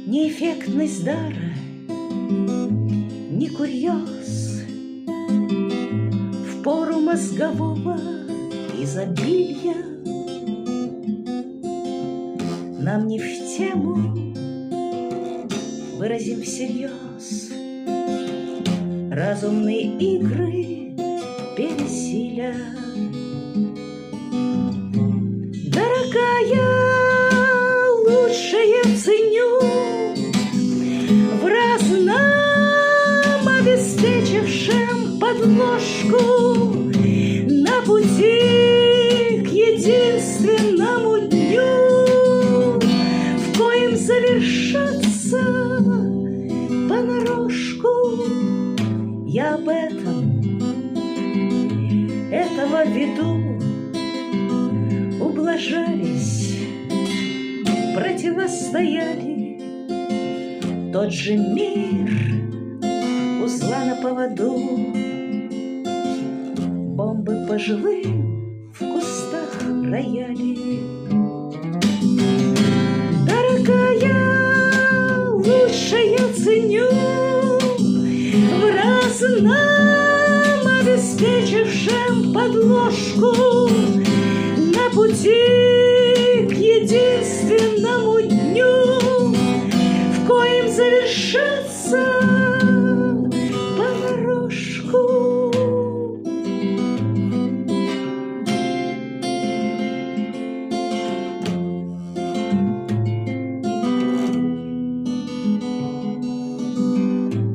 Ни эффектность дара, ни курьез в пору мозгового изобилия нам не в тему, выразим всерьез разумные игры пересиля. Дорогая, лучшее ценю в разном обеспечившем подложку на пути к единственному дню, в коем завершаться понарошку. Я об этого веду, ублажались, противостояли, тот же мир узла на поводу, бомбы по живым в кустах рояли. Дорогая, лучшее ценю в разном обеспечившем подложку на пути к единственному дню, в коем завершаться понарошку.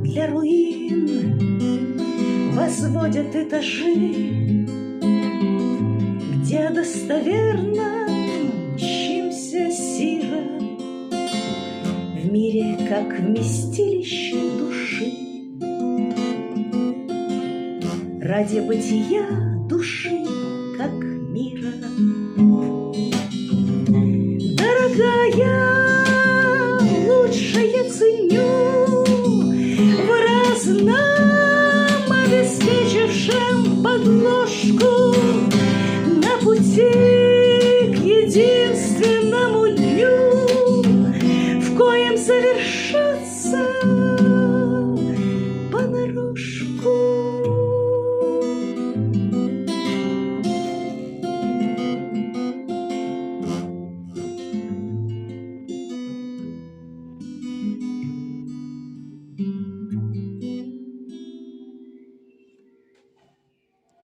Для руин возводят этажи, где достоверно мчимся сира в мире, как вместилище души. Ради бытия